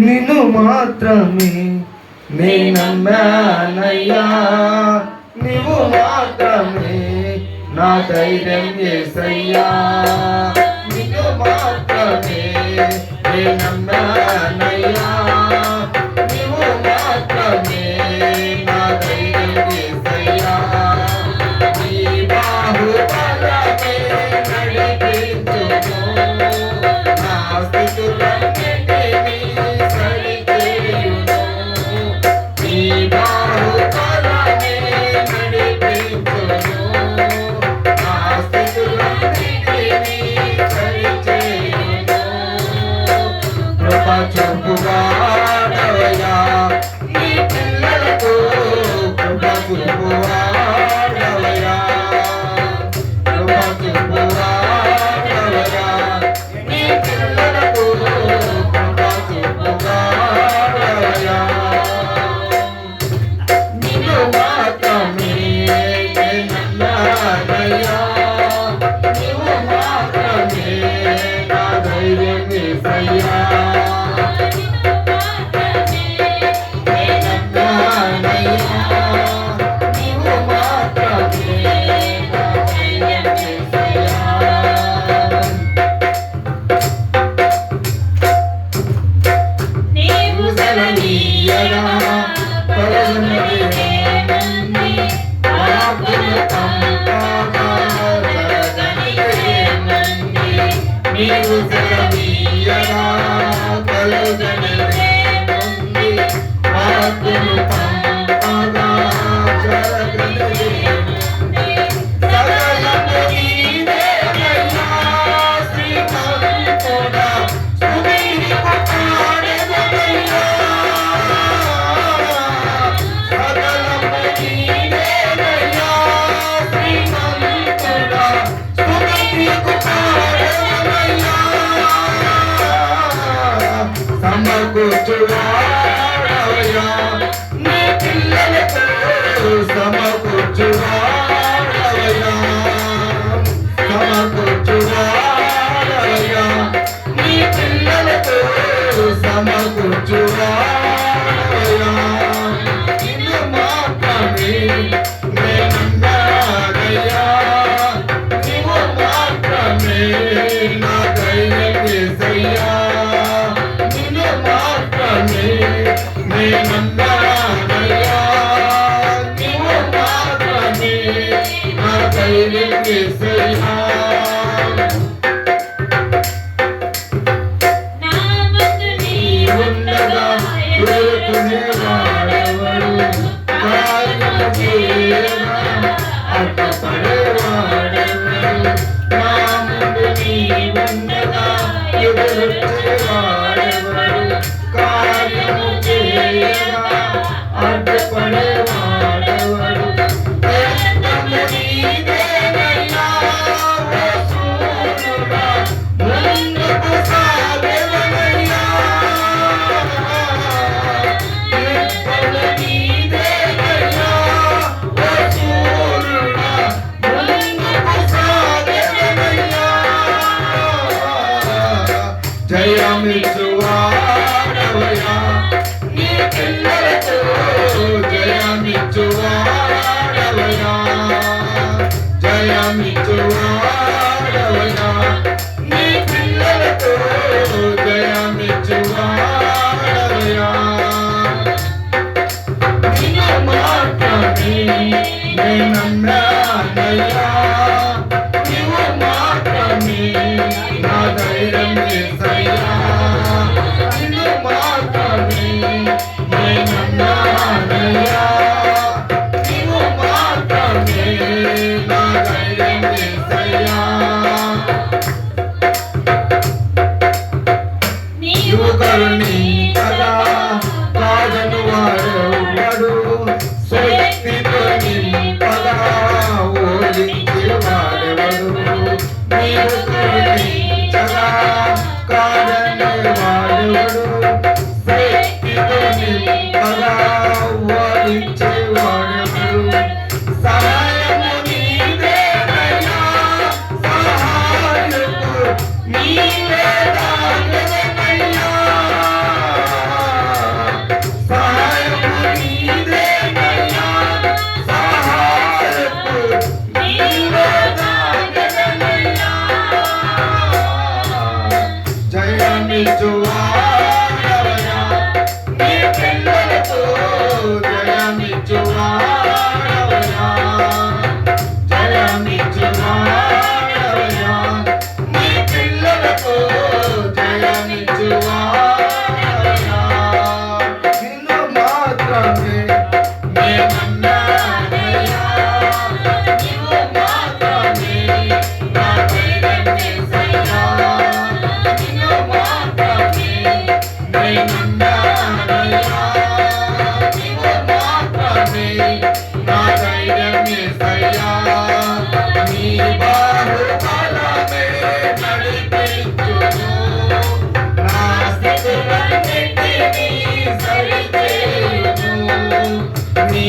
నిన్ను మాత్రమే నే నమ్మానయ్యా, నీవు మాత్రమే నా ధైర్యం యేసయ్యా. నిన్ను మాత్రమే నే నమ్మానయ్యా, నీవు మాత్రమే నా ధైర్యం యేసయ్యా. నీ బాహుబలమే నడిపించును, నా స్థితులన్నిటినీ సరిచేయును. నీ బాహుబలమే నడిపించును, నా స్థితులన్నిటినీ సరిచేయును. కృప చూపువాడవయ్యా నీ పిల్లలకు, కృప చూపువాడవయ్యా, కృప చూపువాడవయ్యా నీ పిల్లలకు, కృప చూపువాడవయ్యా. నిన్ను మాత్రమే నే నమ్మానయ్యా, నీవు మాత్రమే నా ధైర్యం యేసయ్యా. నీవు సెలవీయగా కలుగనిదేముంది, వాక్కును పంపగా జరగనిదేముంది. సకలము నీవేనయ్యా శ్రీమంతుడా, స్తుతిని పాడెదనయ్యా. సకలము నీవేనయ్యా శ్రీమంతుడా, స్తుతిని పాడెదనయ్యా. సమకూర్చువాడవయ్యా నీ పిల్లలకు, సమకూర్చువాడవయ్యా, సమకూర్చువాడవయ్యా నీ పిల్లలకు, సమకూర్చువాడవయ్యా. నిన్ను మాత్రమే నే నమ్మానయ్యా, నీవు మాత్రమే నా ధైర్యం యేసయ్యా. నిన్ను మాత్రమే నే నమ్మానయ్యా, నీవు మాత్రమే నా ధైర్యం యేసయ్యా. ఉండగా ఎదుర్కొనేవాడెవడు, కార్యము చేయగా అడ్డుపడేవాడెవడు. నా ముందు నీవుండగా ఎదురొచ్చేవాడెవడు, కార్యము చేయగా అడ్డుపడేవాడెవడు. ప్రయత్నము నీదేనయ్యా ఓ సూర్యుడా, ముందుకు సాగెదనయ్యా. ప్రయత్నము నీదేనయ్యా ఓ సూర్యుడా, ముందుకు సాగెదనయ్యా. జయమిచ్చువాడవయ్యా నీ పిల్లలకు, జయమిచ్చువాడవయ్యా, జయమిచ్చువాడవయ్యా నీ పిల్లలకు, జయమిచ్చువాడవయ్యా. నిన్ను మాత్రమే నే నమ్మానయ్యా, నీవు మాత్రమే నా ధైర్యం యేసయ్యా. నిన్ను మాత్రమే నే నమ్మానయ్యా, నీవు మాత్రమే నా ధైర్యం యేసయ్యా. నీవు కరుణి కదా కాదను వాడెవడు, శక్తితో నింపగా ఓడించేవాడెవడు. నీవు కరుణి కదా కాదను వాడెవడు, శక్తితో నింపగా ఓడించేవాడెవడు. సహాయము నీదేనయ్యా, సహాయకు నీవే దానవయ్యా. నేనున్నానయ్యా, నీవు మాత్రమే నా ధైర్యం యేసయ్యా. నీ బాహుబలమే నడిపించును, నా స్థితులన్నిటినీ సరిచేయును. నీ